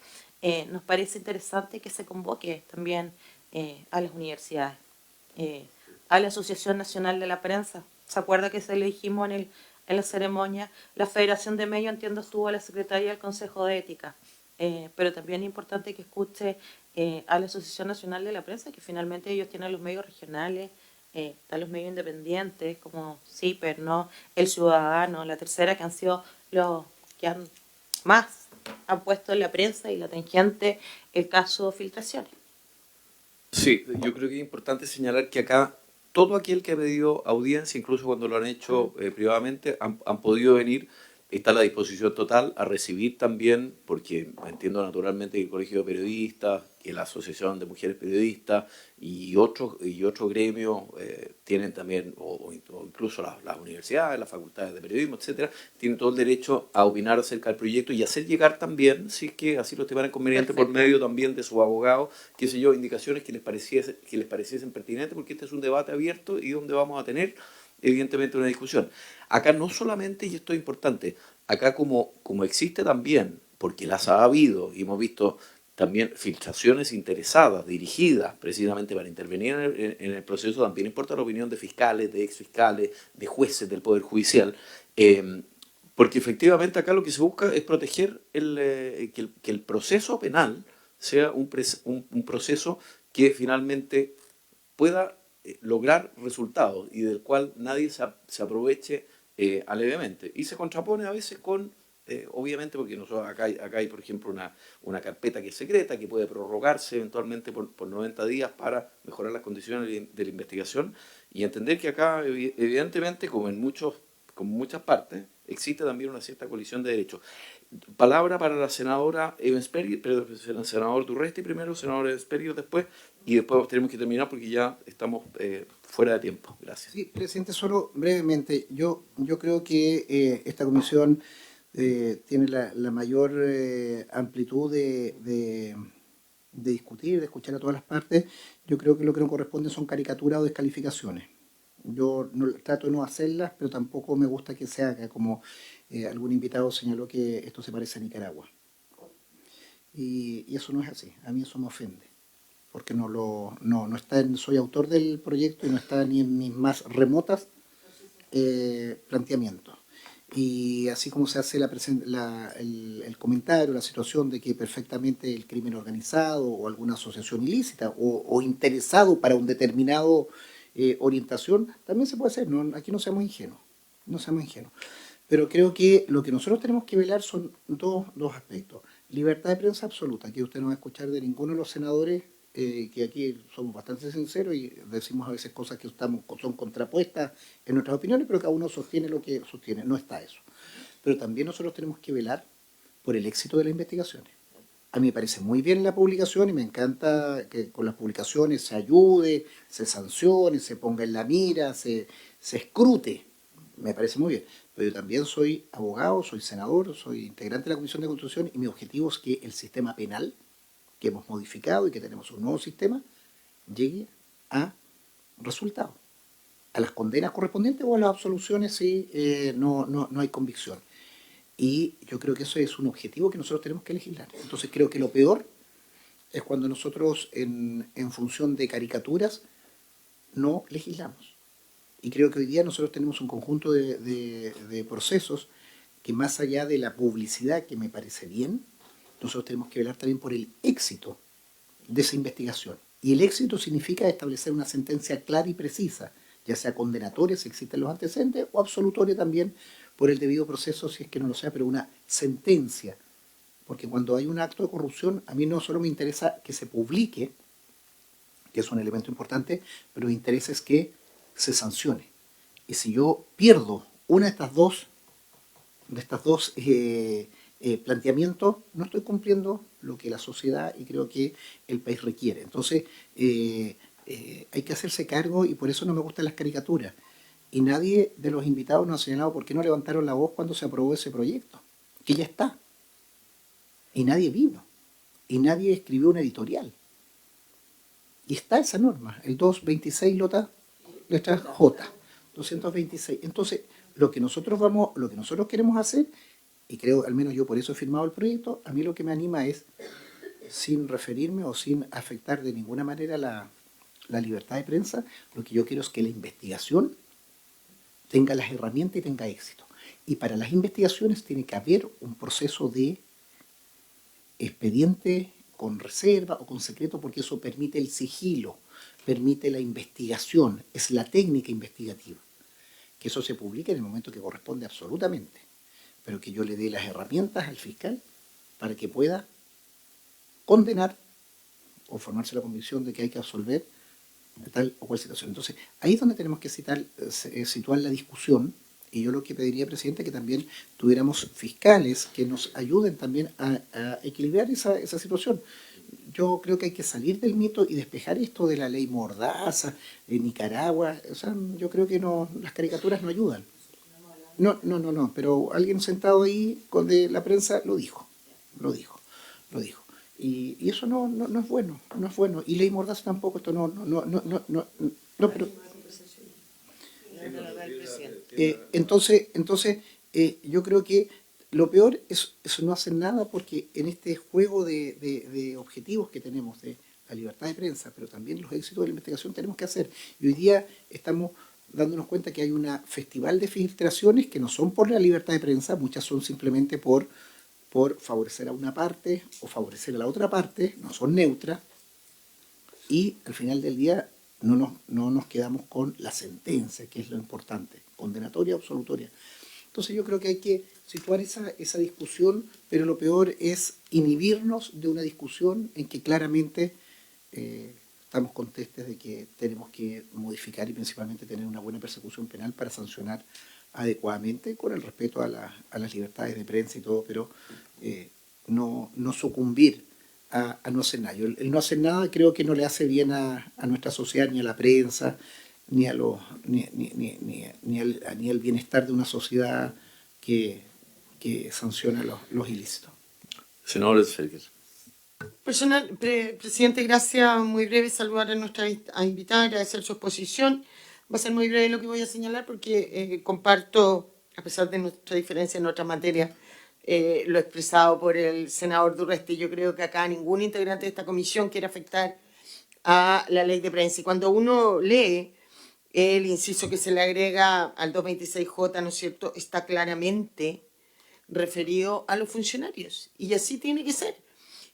nos parece interesante que se convoque también a las universidades, a la Asociación Nacional de la Prensa. ¿Se acuerda que se le dijimos en la ceremonia? La Federación de Medios, entiendo, estuvo a la Secretaría del Consejo de Ética. Pero también es importante que escuche a la Asociación Nacional de la Prensa, que finalmente ellos tienen los medios regionales, están los medios independientes como CIPER, ¿no?, El Ciudadano, La Tercera, que han sido los que han puesto en la prensa y la tangente el caso filtraciones. Sí, yo creo que es importante señalar que acá todo aquel que ha pedido audiencia, incluso cuando lo han hecho privadamente, han podido venir está a la disposición total a recibir también, porque entiendo naturalmente que el Colegio de Periodistas, que la Asociación de Mujeres Periodistas y otros gremios tienen también, o incluso las universidades, las facultades de periodismo, etcétera, tienen todo el derecho a opinar acerca del proyecto y hacer llegar también, si es que así lo estiman conveniente, por medio también de sus abogados, qué sé yo, indicaciones que les pareciesen pertinentes, porque este es un debate abierto y donde vamos a tener evidentemente una discusión. Acá no solamente, y esto es importante, acá como existe también, porque las ha habido y hemos visto también filtraciones interesadas, dirigidas precisamente para intervenir en el proceso, también importa la opinión de fiscales, de exfiscales, de jueces del Poder Judicial, porque efectivamente acá lo que se busca es proteger que el proceso penal sea un proceso que finalmente pueda lograr resultados y del cual nadie se aproveche alevemente. Y se contrapone a veces con, obviamente, porque nosotros acá hay, por ejemplo, una carpeta que es secreta, que puede prorrogarse eventualmente por 90 días para mejorar las condiciones de la investigación, y entender que acá, evidentemente, como muchas partes, existe también una cierta colisión de derechos. Palabra para la senadora Evans-Peris, pero el senador Durresti primero, senador Evans-Peris después, y después tenemos que terminar porque ya estamos fuera de tiempo. Gracias. Sí, presidente, solo brevemente, yo creo que esta comisión tiene la mayor amplitud de discutir, de escuchar a todas las partes. Yo creo que lo que no corresponde son caricaturas o descalificaciones. Yo trato de no hacerlas, pero tampoco me gusta que se haga, como algún invitado señaló que esto se parece a Nicaragua. Y eso no es así, a mí eso me ofende, porque no está soy autor del proyecto y no está ni en mis más remotas planteamientos. Y así como se hace el comentario, la situación de que perfectamente el crimen organizado o alguna asociación ilícita o interesado para un determinado orientación, también se puede hacer. ¿No? Aquí no seamos ingenuos, no seamos ingenuos. Pero creo que lo que nosotros tenemos que velar son dos aspectos. Libertad de prensa absoluta. Aquí usted no va a escuchar de ninguno de los senadores, que aquí somos bastante sinceros y decimos a veces cosas que son contrapuestas en nuestras opiniones, pero cada uno sostiene lo que sostiene. No está eso. Pero también nosotros tenemos que velar por el éxito de las investigaciones. A mí me parece muy bien la publicación y me encanta que con las publicaciones se ayude, se sancione, se ponga en la mira, se escrute. Me parece muy bien. Pero yo también soy abogado, soy senador, soy integrante de la Comisión de Constitución y mi objetivo es que el sistema penal que hemos modificado y que tenemos un nuevo sistema llegue a resultados, a las condenas correspondientes o a las absoluciones si no hay convicción. Y yo creo que eso es un objetivo que nosotros tenemos que legislar. Entonces creo que lo peor es cuando nosotros en función de caricaturas no legislamos. Y creo que hoy día nosotros tenemos un conjunto de procesos que más allá de la publicidad, que me parece bien, nosotros tenemos que velar también por el éxito de esa investigación. Y el éxito significa establecer una sentencia clara y precisa, ya sea condenatoria si existen los antecedentes o absolutoria también por el debido proceso si es que no lo sea, pero una sentencia. Porque cuando hay un acto de corrupción, a mí no solo me interesa que se publique, que es un elemento importante, pero me interesa es que se sancione. Y si yo pierdo una de estas dos planteamientos, no estoy cumpliendo lo que la sociedad y creo que el país requiere. Entonces, hay que hacerse cargo y por eso no me gustan las caricaturas. Y nadie de los invitados nos ha señalado por qué no levantaron la voz cuando se aprobó ese proyecto, que ya está. Y nadie vino. Y nadie escribió un editorial. Y está esa norma, el 226 letra J, 226. Entonces, lo que nosotros queremos hacer, y creo, al menos yo por eso he firmado el proyecto, a mí lo que me anima es, sin referirme o sin afectar de ninguna manera la libertad de prensa, lo que yo quiero es que la investigación tenga las herramientas y tenga éxito. Y para las investigaciones tiene que haber un proceso de expediente con reserva o con secreto, porque eso permite el sigilo, permite la investigación, es la técnica investigativa. Que eso se publique en el momento que corresponde absolutamente, pero que yo le dé las herramientas al fiscal para que pueda condenar o formarse la convicción de que hay que absolver de tal o cual situación. Entonces, ahí es donde tenemos que situar la discusión Y yo lo que pediría, presidente, que también tuviéramos fiscales que nos ayuden también a equilibrar esa situación. Yo creo que hay que salir del mito y despejar esto de la ley Mordaza en Nicaragua. O sea, yo creo que no, las caricaturas no ayudan. No, pero alguien sentado ahí con de la prensa lo dijo. Y eso no es bueno, no es bueno. Y ley Mordaza tampoco, esto no, pero entonces yo creo que lo peor es no hacer nada, porque en este juego de objetivos que tenemos de la libertad de prensa, pero también los éxitos de la investigación, tenemos que hacer. Y hoy día estamos dándonos cuenta que hay un festival de filtraciones que no son por la libertad de prensa, muchas son simplemente por favorecer a una parte o favorecer a la otra parte, no son neutras, y al final del día no nos quedamos con la sentencia, que es lo importante, condenatoria o absolutoria. Entonces yo creo que hay que situar esa discusión, pero lo peor es inhibirnos de una discusión en que claramente estamos conscientes de que tenemos que modificar y principalmente tener una buena persecución penal para sancionar adecuadamente, con el respeto a las libertades de prensa y todo, pero no sucumbir a no hacer nada. El no hacer nada creo que no le hace bien a nuestra sociedad, ni a la prensa, ni al bienestar de una sociedad que sanciona los ilícitos. Senador Edsberger. Presidente, gracias. Muy breve, saludar a nuestra invitada, agradecer su exposición. Va a ser muy breve lo que voy a señalar, porque comparto, a pesar de nuestra diferencia en otras materias, lo expresado por el senador Durresti. Yo creo que acá ningún integrante de esta comisión quiere afectar a la ley de prensa. Y cuando uno lee el inciso que se le agrega al 226J, ¿no es cierto?, está claramente referido a los funcionarios. Y así tiene que ser.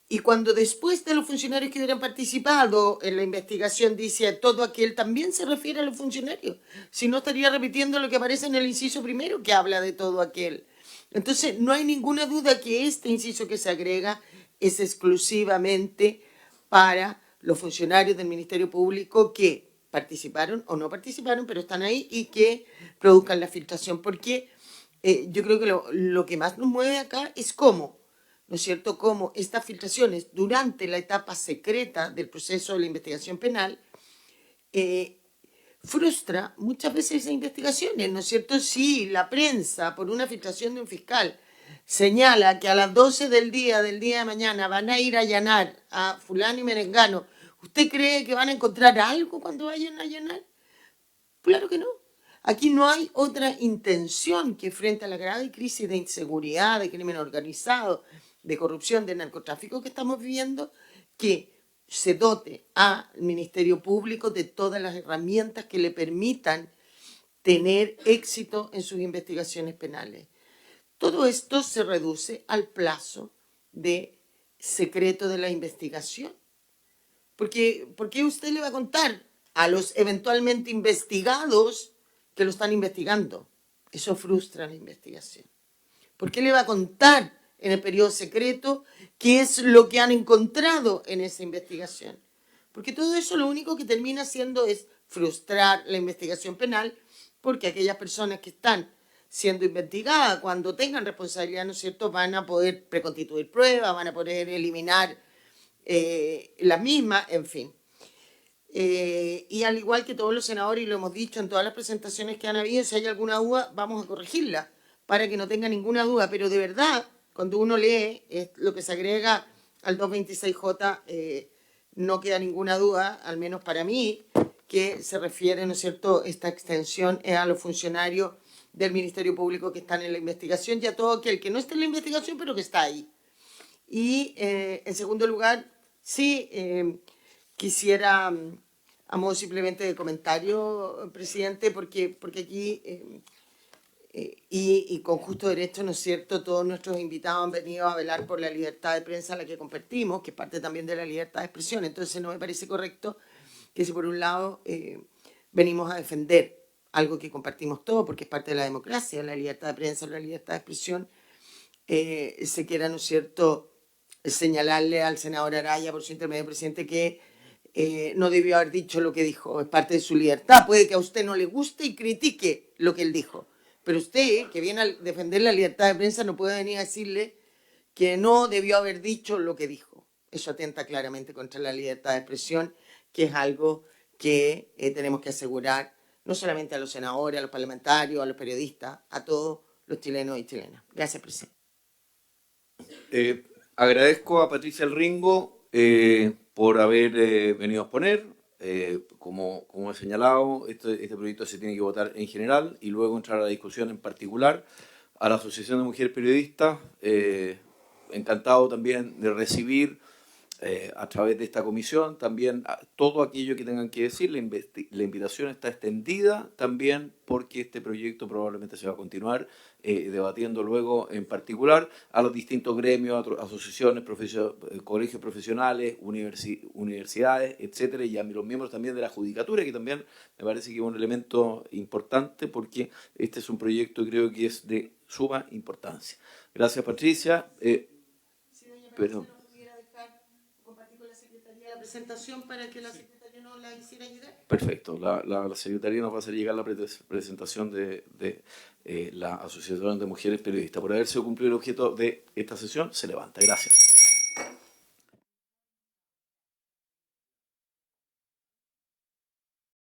Y cuando después de los funcionarios que hubieran participado en la investigación dice todo aquel, también se refiere a los funcionarios. Si no, estaría repitiendo lo que aparece en el inciso primero, que habla de todo aquel. Entonces, no hay ninguna duda que este inciso que se agrega es exclusivamente para los funcionarios del Ministerio Público que participaron o no participaron, pero están ahí, y que produzcan la filtración. Porque yo creo que lo que más nos mueve acá es cómo, ¿no es cierto?, cómo estas filtraciones durante la etapa secreta del proceso de la investigación penal frustra muchas veces esas investigaciones, ¿no es cierto? Si la prensa, por una filtración de un fiscal, señala que a las 12 del día de mañana van a ir a allanar a fulano y merengano, ¿usted cree que van a encontrar algo cuando vayan a allanar? Claro que no. Aquí no hay otra intención que, frente a la grave crisis de inseguridad, de crimen organizado, de corrupción, de narcotráfico que estamos viviendo, que se dote al Ministerio Público de todas las herramientas que le permitan tener éxito en sus investigaciones penales. Todo esto se reduce al plazo de secreto de la investigación. ¿Por qué usted le va a contar a los eventualmente investigados que lo están investigando? Eso frustra la investigación. ¿Por qué le va a contar en el periodo secreto qué es lo que han encontrado en esa investigación? Porque todo eso lo único que termina haciendo es frustrar la investigación penal, porque aquellas personas que están siendo investigadas, cuando tengan responsabilidad, ¿no es cierto?, van a poder preconstituir pruebas, van a poder eliminar las mismas, en fin. Y al igual que todos los senadores, y lo hemos dicho en todas las presentaciones que han habido, si hay alguna duda, vamos a corregirla para que no tenga ninguna duda. Pero de verdad, cuando uno lee lo que se agrega al 226J, no queda ninguna duda, al menos para mí, que se refiere, ¿no es cierto?, esta extensión a los funcionarios del Ministerio Público que están en la investigación y a todo aquel que no está en la investigación, pero que está ahí. Y, en segundo lugar, sí quisiera, a modo simplemente de comentario, presidente, porque aquí, y con justo derecho, ¿no es cierto?, todos nuestros invitados han venido a velar por la libertad de prensa, la que compartimos, que es parte también de la libertad de expresión. Entonces no me parece correcto que si por un lado venimos a defender algo que compartimos todos, porque es parte de la democracia, la libertad de prensa, la libertad de expresión, se quiera, ¿no es cierto?, señalarle al senador Araya, por su intermedio, presidente, que no debió haber dicho lo que dijo. Es parte de su libertad. Puede que a usted no le guste y critique lo que él dijo, Pero usted, que viene a defender la libertad de prensa, no puede venir a decirle que no debió haber dicho lo que dijo. Eso atenta claramente contra la libertad de expresión, que es algo que tenemos que asegurar no solamente a los senadores, a los parlamentarios, a los periodistas, a todos los chilenos y chilenas. Gracias, presidente. Agradezco a Patricia El Ringo por haber venido a exponer. Como he señalado, este proyecto se tiene que votar en general y luego entrar a la discusión en particular. A la Asociación de Mujeres Periodistas, encantado también de recibir a través de esta comisión también todo aquello que tengan que decir. La invitación está extendida también porque este proyecto probablemente se va a continuar debatiendo luego en particular a los distintos gremios, asociaciones, colegios profesionales, universidades, etcétera, y a los miembros también de la judicatura, que también me parece que es un elemento importante porque este es un proyecto, creo que es de suma importancia. Gracias, Patricia. Pero La presentación para que la secretaria no la hiciera llegar. perfecto, la Secretaría nos va a hacer llegar la presentación de la Asociación de Mujeres Periodistas. Por haberse cumplido el objeto de esta sesión, se levanta. Gracias.